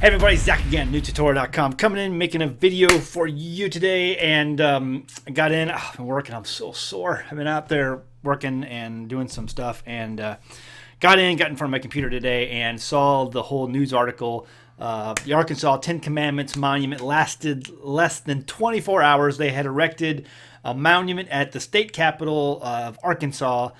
Everybody, Zach again, newtutorial.com, coming in, making a video for you today, and I got in, I've been working, I'm so sore. I've been out there working and doing some stuff, and got in front of my computer today and saw the whole news article. The Arkansas Ten Commandments monument lasted less than 24 hours. They had erected a monument at the state capitol of Arkansas,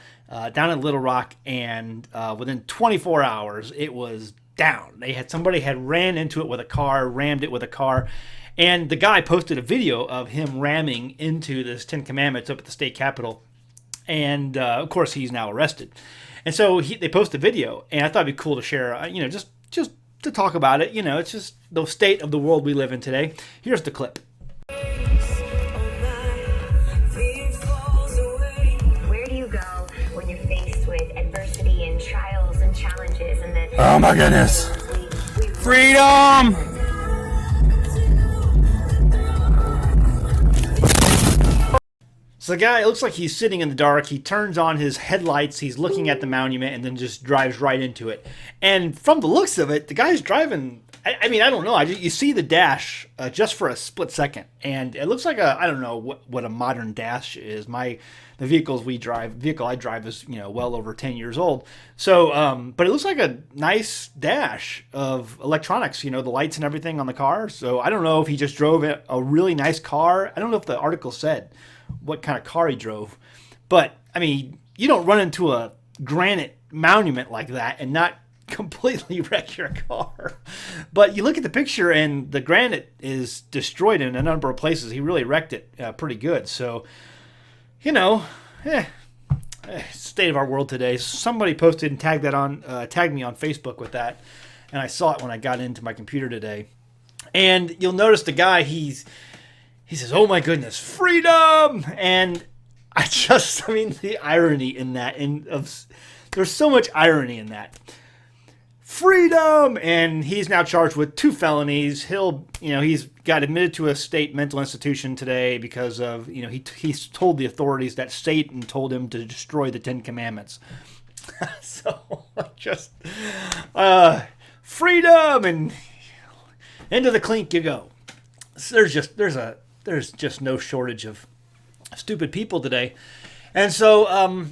down in Little Rock, and within 24 hours, it was down. Somebody had ran into it with a car, rammed it with a car, and the guy posted a video of him ramming into this Ten Commandments up at the state capitol, and of course he's now arrested. And so they posted a video, and I thought it'd be cool to share, just to talk about it. It's just the state of the world we live in today. Here's the clip. Where do you go when you're faced with adversity and trials and challenges and then... Oh my goodness. Freedom! So the guy, it looks like he's sitting in the dark. He turns on his headlights. He's looking at the monument and then just drives right into it. And from the looks of it, the guy's driving... I don't know. You see the dash just for a split second. And it looks like I don't know what a modern dash is. The vehicle I drive is, well over 10 years old. So, but it looks like a nice dash of electronics, the lights and everything on the car. So I don't know if he just drove a really nice car. I don't know if the article said what kind of car he drove. But, you don't run into a granite monument like that and not completely wreck your car. But you look at the picture and the granite is destroyed in a number of places. He really wrecked it pretty good. So, state of our world today. Somebody posted and tagged me on Facebook with that, and I saw it when I got into my computer today. And you'll notice the guy, he says, "Oh my goodness, freedom!" And the irony in that, there's so much irony in that. Freedom! And he's now charged with 2 felonies. He's got admitted to a state mental institution today because of, he's told the authorities that Satan told him to destroy the Ten Commandments. So, freedom! And into the clink you go. So there's just no shortage of stupid people today. And so,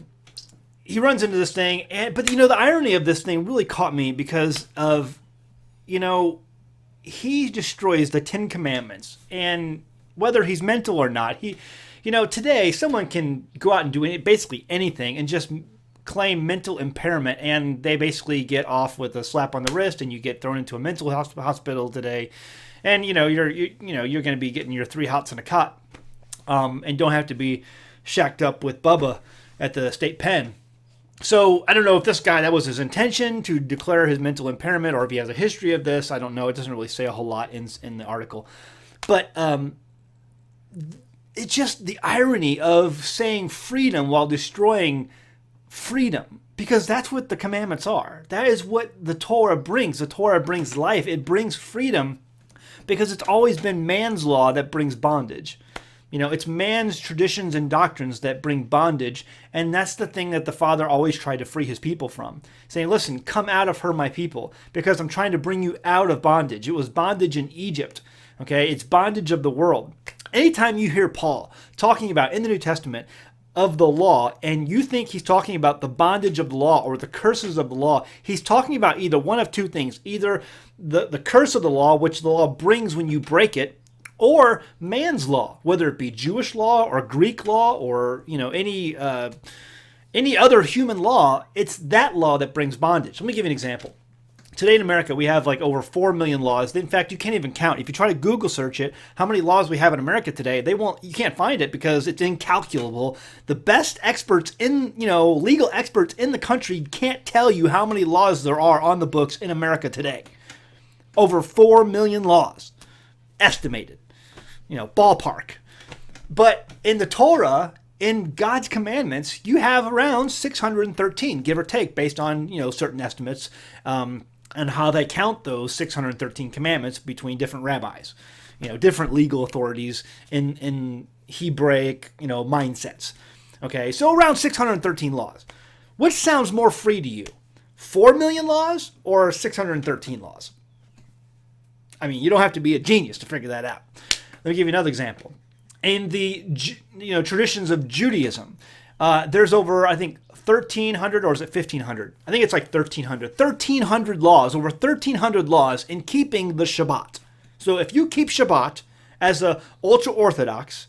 he runs into this thing, but the irony of this thing really caught me because of, he destroys the Ten Commandments, and whether he's mental or not, today someone can go out and do basically anything and just claim mental impairment, and they basically get off with a slap on the wrist, and you get thrown into a mental hospital today, and you're going to be getting your 3 hots in a cot, and don't have to be shacked up with Bubba at the state pen. So I don't know if this guy, that was his intention to declare his mental impairment, or if he has a history of this. I don't know. It doesn't really say a whole lot in the article. But it's just the irony of saying freedom while destroying freedom, because that's what the commandments are. That is what the Torah brings. The Torah brings life. It brings freedom because it's always been man's law that brings bondage. It's man's traditions and doctrines that bring bondage, and that's the thing that the Father always tried to free his people from. Saying, listen, come out of her, my people, because I'm trying to bring you out of bondage. It was bondage in Egypt, okay? It's bondage of the world. Anytime you hear Paul talking about, in the New Testament, of the law, and you think he's talking about the bondage of the law or the curses of the law, he's talking about either one of 2 things. Either the curse of the law, which the law brings when you break it, or man's law, whether it be Jewish law or Greek law or any other human law. It's that law that brings bondage. Let me give you an example. Today in America, we have over 4 million laws. In fact, you can't even count. If you try to Google search it, how many laws we have in America today, you can't find it because it's incalculable. The best experts legal experts in the country can't tell you how many laws there are on the books in America today. Over 4 million laws, estimated. Ballpark. But in the Torah, in God's commandments, you have around 613, give or take, based on, certain estimates, and how they count those 613 commandments between different rabbis, different legal authorities in Hebraic, mindsets. Okay, so around 613 laws. Which sounds more free to you? 4 million laws or 613 laws? I mean, you don't have to be a genius to figure that out. Let me give you another example. In the traditions of Judaism, there's over, I think, 1,300, or is it 1,500? I think it's like 1,300. 1,300 laws, over 1,300 laws in keeping the Shabbat. So if you keep Shabbat as a ultra-Orthodox,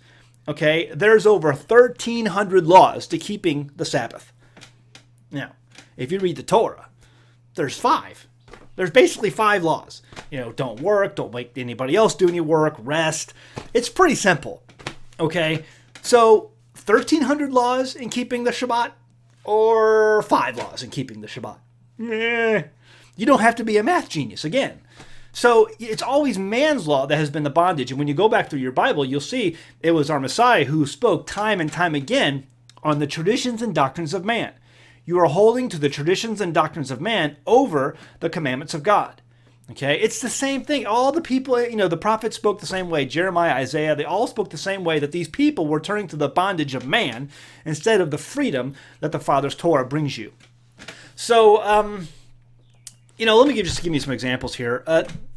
okay, there's over 1,300 laws to keeping the Sabbath. Now, if you read the Torah, there's 5. There's basically 5 laws. Don't work, don't make anybody else do any work, rest. It's pretty simple, okay? So 1,300 laws in keeping the Shabbat, or 5 laws in keeping the Shabbat? You don't have to be a math genius, again. So it's always man's law that has been the bondage. And when you go back through your Bible, you'll see it was our Messiah who spoke time and time again on the traditions and doctrines of man. You are holding to the traditions and doctrines of man over the commandments of God. Okay, it's the same thing. All the people, the prophets spoke the same way. Jeremiah, Isaiah, they all spoke the same way, that these people were turning to the bondage of man instead of the freedom that the Father's Torah brings you. So, let me give me some examples here.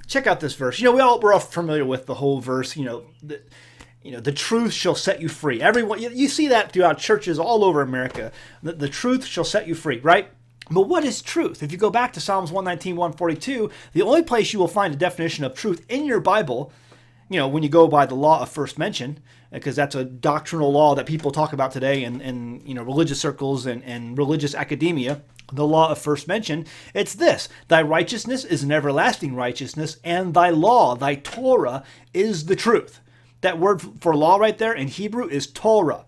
Check out this verse. We're all familiar with the whole verse. The truth shall set you free. Everyone, you see that throughout churches all over America. The truth shall set you free, right? But what is truth? If you go back to Psalms 119, 142, the only place you will find a definition of truth in your Bible, when you go by the law of first mention, because that's a doctrinal law that people talk about today in religious circles and religious academia, the law of first mention, it's this: thy righteousness is an everlasting righteousness, and thy law, thy Torah, is the truth. That word for law right there in Hebrew is Torah.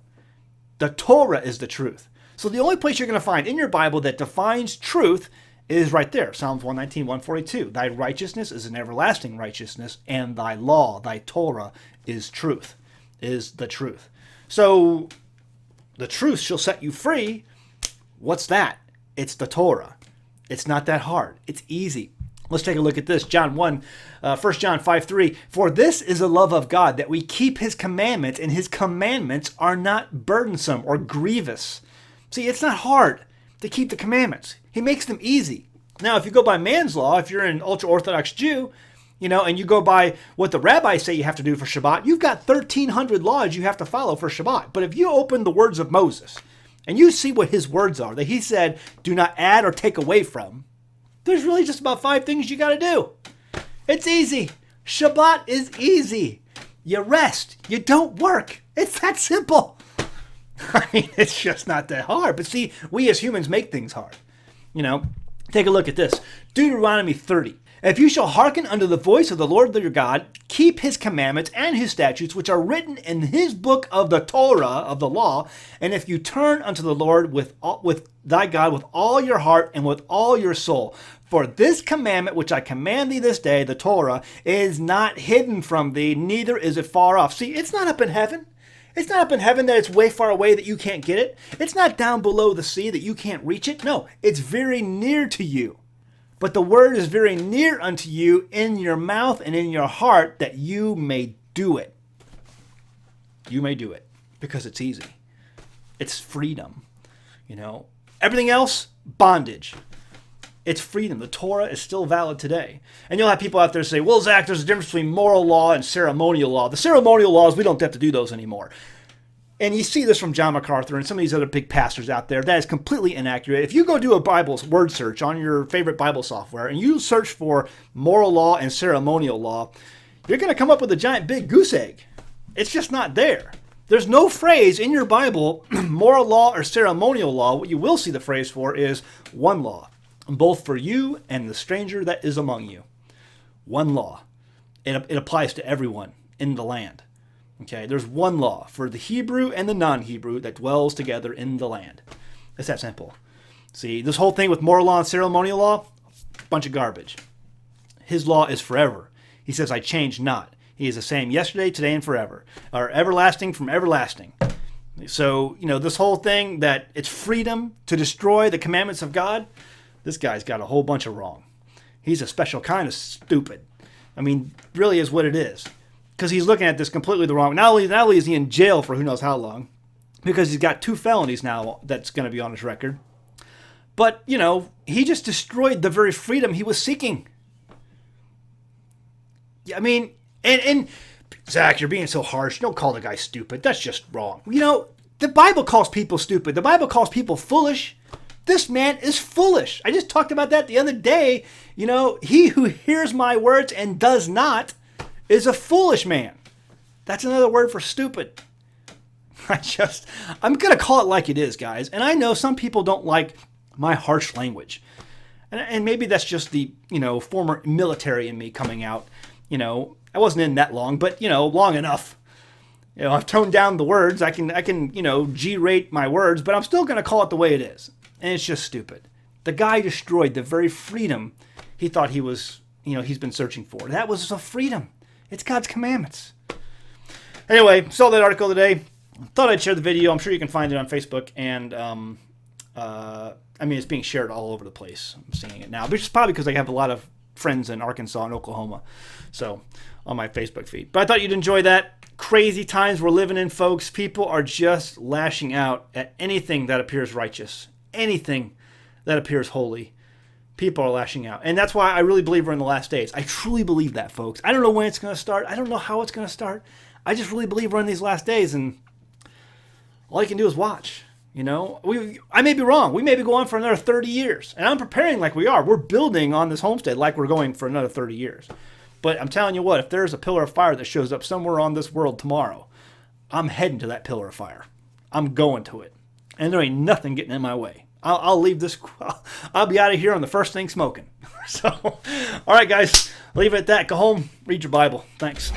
The Torah is the truth. So the only place you're going to find in your Bible that defines truth is right there, Psalms 119, 142. Thy righteousness is an everlasting righteousness, and thy law, thy Torah, is truth, is the truth. So the truth shall set you free. What's that? It's the Torah. It's not that hard. It's easy. Let's take a look at this. 1 John 5:3. For this is the love of God, that we keep his commandments, and his commandments are not burdensome or grievous. See, it's not hard to keep the commandments. He makes them easy. Now, if you go by man's law, if you're an ultra-Orthodox Jew, and you go by what the rabbis say you have to do for Shabbat, you've got 1,300 laws you have to follow for Shabbat. But if you open the words of Moses and you see what his words are, that he said, do not add or take away from, there's really just about 5 things you got to do. It's easy. Shabbat is easy. You rest. You don't work. It's that simple. I mean, it's just not that hard. But see, we as humans make things hard. Take a look at this. Deuteronomy 30. If you shall hearken unto the voice of the Lord your God, keep his commandments and his statutes, which are written in his book of the Torah, of the law, and if you turn unto the Lord with thy God with all your heart and with all your soul, for this commandment which I command thee this day, the Torah, is not hidden from thee, neither is it far off. See, it's not up in heaven. It's not up in heaven that it's way far away that you can't get it. It's not down below the sea that you can't reach it. No, it's very near to you. But the word is very near unto you, in your mouth and in your heart, that you may do it. You may do it because it's easy. It's freedom. Everything else, bondage. It's freedom. The Torah is still valid today. And you'll have people out there say, well, Zach, there's a difference between moral law and ceremonial law. The ceremonial laws, we don't have to do those anymore. And you see this from John MacArthur and some of these other big pastors out there. That is completely inaccurate. If you go do a Bible word search on your favorite Bible software and you search for moral law and ceremonial law, you're going to come up with a giant big goose egg. It's just not there. There's no phrase in your Bible, moral law or ceremonial law. What you will see the phrase for is one law, both for you and the stranger that is among you. One law. It applies to everyone in the land. Okay, there's one law for the Hebrew and the non-Hebrew that dwells together in the land. It's that simple. See, this whole thing with moral law and ceremonial law, bunch of garbage. His law is forever. He says, I change not. He is the same yesterday, today, and forever. Or everlasting from everlasting. So, this whole thing that it's freedom to destroy the commandments of God, this guy's got a whole bunch of wrong. He's a special kind of stupid. I mean, really is what it is. Because he's looking at this completely the wrong. Not only is he in jail for who knows how long, because he's got 2 felonies now that's going to be on his record. But, he just destroyed the very freedom he was seeking. I mean, and Zach, you're being so harsh. Don't call the guy stupid. That's just wrong. You know, the Bible calls people stupid. The Bible calls people foolish. This man is foolish. I just talked about that the other day. You know, he who hears my words and does not is a foolish man. That's another word for stupid. I'm going to call it like it is, guys. And I know some people don't like my harsh language. And maybe that's just the, you know, former military in me coming out. You know, I wasn't in that long, but, you know, long enough. You know, I've toned down the words. I can, you know, G-rate my words, but I'm still going to call it the way it is. And it's just stupid. The guy destroyed the very freedom he thought he was, you know, he's been searching for. That was a freedom. It's God's commandments. Anyway, saw that article today. Thought I'd share the video. I'm sure you can find it on Facebook. And, I mean, it's being shared all over the place. I'm seeing it now. Which is probably because I have a lot of friends in Arkansas and Oklahoma. So, on my Facebook feed. But I thought you'd enjoy that. Crazy times we're living in, folks. People are just lashing out at anything that appears righteous. Anything that appears holy. People are lashing out. And that's why I really believe we're in the last days. I truly believe that, folks. I don't know when it's going to start. I don't know how it's going to start. I just really believe we're in these last days. And all you can do is watch. You know, I may be wrong. We may be going for another 30 years. And I'm preparing like we are. We're building on this homestead like we're going for another 30 years. But I'm telling you what, if there's a pillar of fire that shows up somewhere on this world tomorrow, I'm heading to that pillar of fire. I'm going to it. And there ain't nothing getting in my way. I'll leave this. I'll be out of here on the first thing smoking. So, all right, guys, leave it at that. Go home, read your Bible. Thanks.